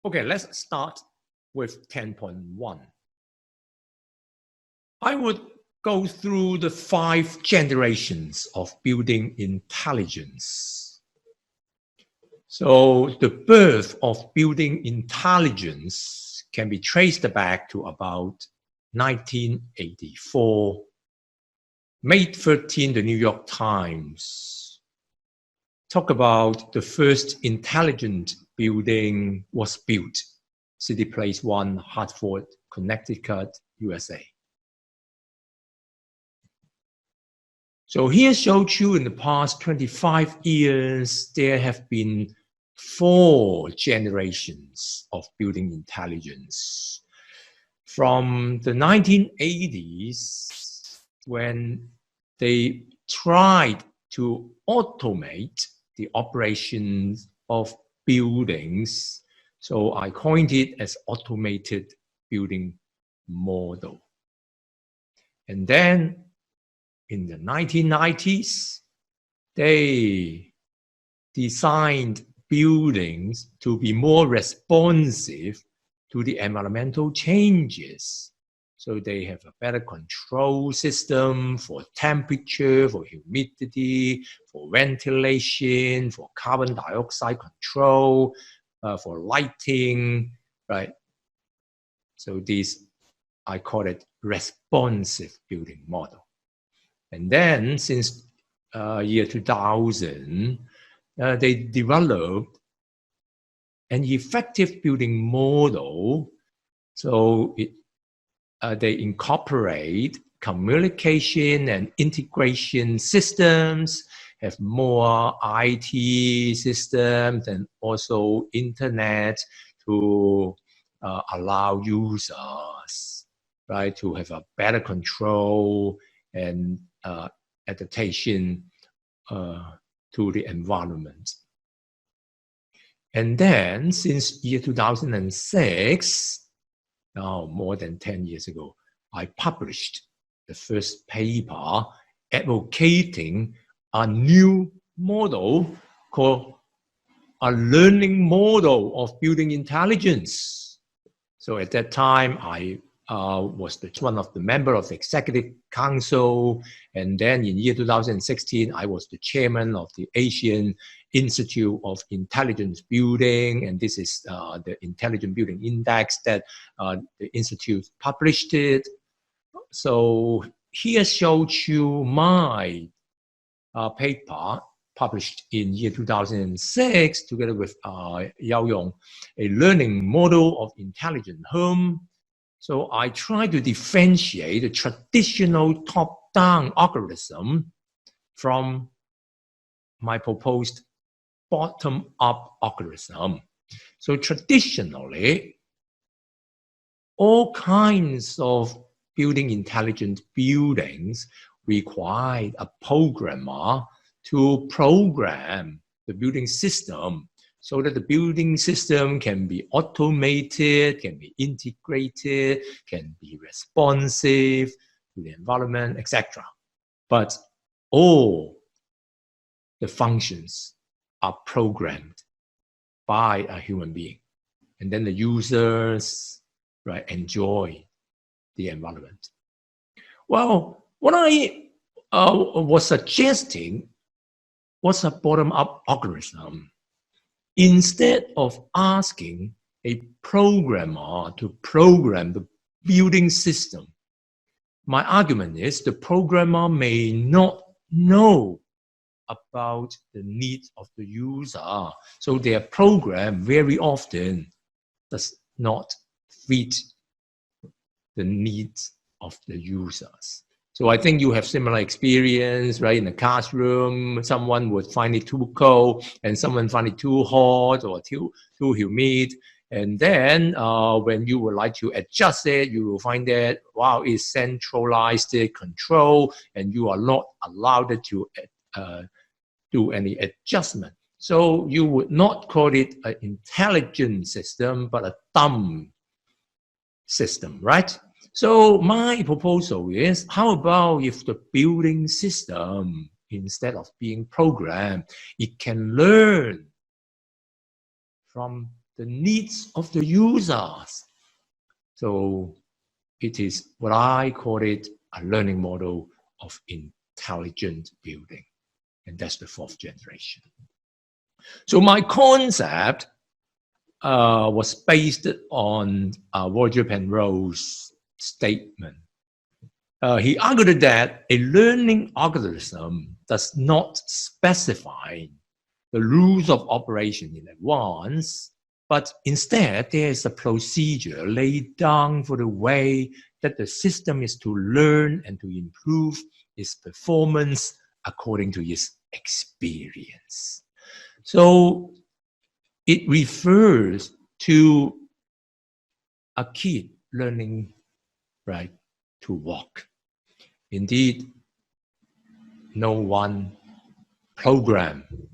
Okay, let's start with 10.1. I would go through the 5 generations of building intelligence. So the birth of building intelligence can be traced back to about 1984. May 13, the New York Times talk about the first intelligent building was built, City Place 1, Hartford, Connecticut, USA. So here shows you in the past 25 years, there have been 4 generations of building intelligence. From the 1980s, when they tried to automate the operations of buildings, so I coined it as automated building model. And then in the 1990s, they designed buildings to be more responsive to the environmental changes. So they have a better control system for temperature, for humidity, for ventilation, for carbon dioxide control, for lighting, right? So this, I call it responsive building model. And then since year 2000, they developed an effective building model. So they incorporate communication and integration systems, have more IT systems and also internet to allow users, right, to have a better control and adaptation to the environment. And then since year 2006, now more than 10 years ago, I published the first paper advocating a new model called a learning model of building intelligence. So at that time, I was one of the members of the Executive Council. And then in year 2016, I was the chairman of the Asian Institute of Intelligence Building. And this is the Intelligent Building Index that the Institute published it. So here shows you my paper published in year 2006 together with Yao Yong, a learning model of intelligent home. So I try to differentiate the traditional top-down algorithm from my proposed bottom-up algorithm. So traditionally, all kinds of building intelligent buildings require a programmer to program the building system so that the building system can be automated, can be integrated, can be responsive to the environment, etc. But all the functions are programmed by a human being. And then the users, right, enjoy the environment. Well, what I was suggesting was a bottom-up algorithm. Instead of asking a programmer to program the building system, my argument is the programmer may not know about the needs of the user. So their program very often does not fit the needs of the users. So I think you have similar experience, right? In the classroom, someone would find it too cold and someone find it too hot or too humid. And then when you would like to adjust it, you will find that, wow, it's centralized control and you are not allowed to do any adjustment. So you would not call it an intelligent system, but a dumb system, right? So my proposal is, how about if the building system, instead of being programmed, it can learn from the needs of the users. So it is what I call it a learning model of intelligent building. And that's the 4th generation. So my concept was based on Roger Penrose's statement. He argued that a learning algorithm does not specify the rules of operation in advance, but instead there is a procedure laid down for the way that the system is to learn and to improve its performance according to its experience. So it refers to a kid learning, right, to walk. Indeed, no one programmed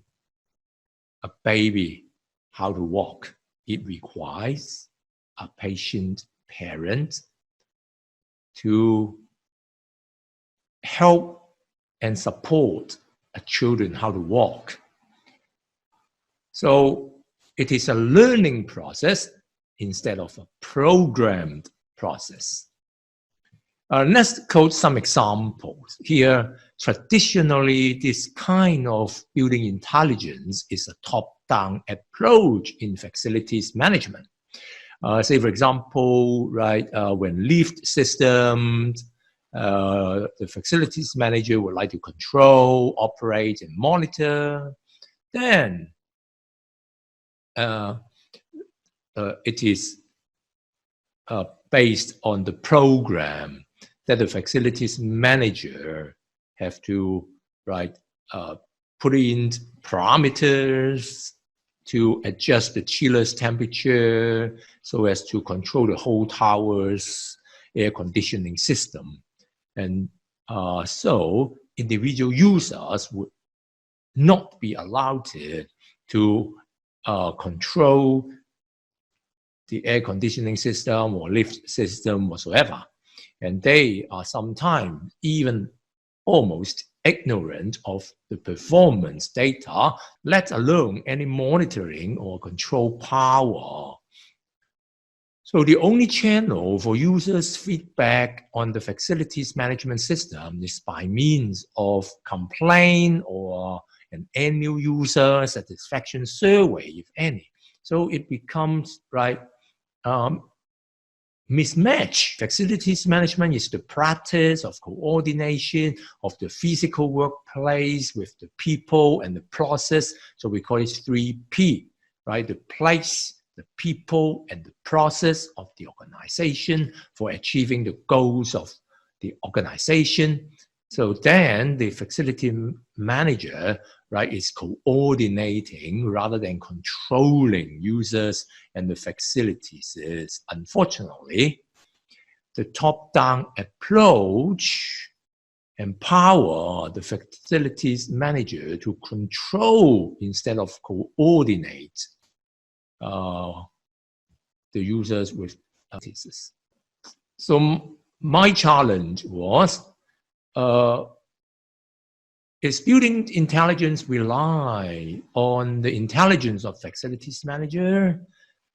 a baby how to walk. It requires a patient parent to help and support a children how to walk. So it is a learning process instead of a programmed process. Let's quote some examples. Here, traditionally, this kind of building intelligence is a top-down approach in facilities management. Say, for example, right, when lift systems, the facilities manager would like to control, operate, and monitor, then it is based on the program that the facilities manager have to put in parameters to adjust the chiller's temperature so as to control the whole tower's air conditioning system. And so individual users would not be allowed to control the air conditioning system or lift system whatsoever. And they are sometimes even almost ignorant of the performance data, let alone any monitoring or control power. So the only channel for users' feedback on the facilities management system is by means of complaint or an annual user satisfaction survey, if any. So it becomes mismatch. Facilities management is the practice of coordination of the physical workplace with the people and the process. So we call it 3P, right? The place, the people, and the process of the organization for achieving the goals of the organization. So then the facility manager, right, is coordinating rather than controlling users and the facilities. Unfortunately, the top-down approach empower the facilities manager to control instead of coordinate the users with facilities. So my challenge was, is building intelligence rely on the intelligence of facilities manager?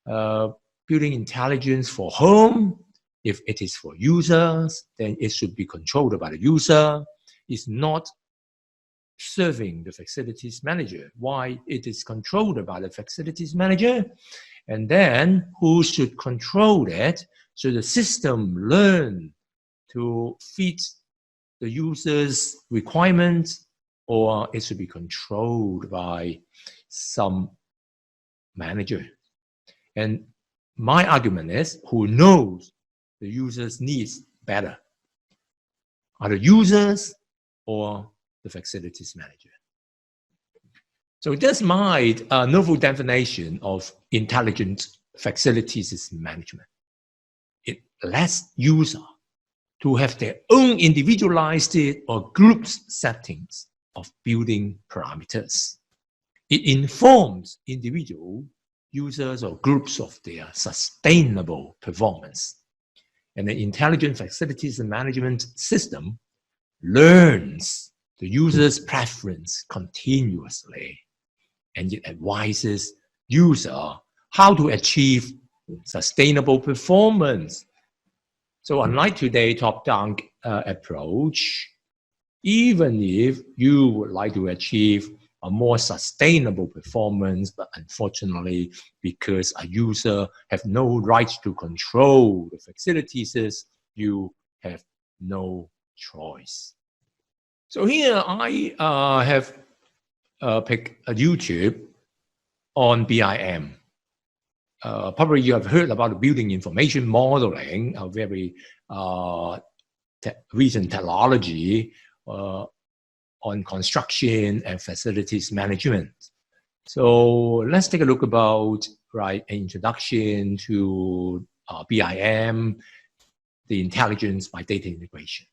Building intelligence for whom? If it is for users, then it should be controlled by the user. It's not serving the facilities manager. Why it is controlled by the facilities manager? And then who should control that? So the system learn to fit the user's requirements, or it should be controlled by some manager. And my argument is, who knows the user's needs better? Are the users or the facilities manager? So that's my novel definition of intelligent facilities management. It lets user to have their own individualized or groups settings of building parameters. It informs individual users or groups of their sustainable performance. And the intelligent facilities management system learns the user's preference continuously, and it advises user how to achieve sustainable performance. So unlike today's top-down approach, even if you would like to achieve a more sustainable performance, but unfortunately, because a user have no rights to control the facilities, you have no choice. So here I have picked a YouTube on BIM. Probably you have heard about the building information modeling, a very recent technology on construction and facilities management. So let's take a look about an introduction to BIM, the intelligence by data integration.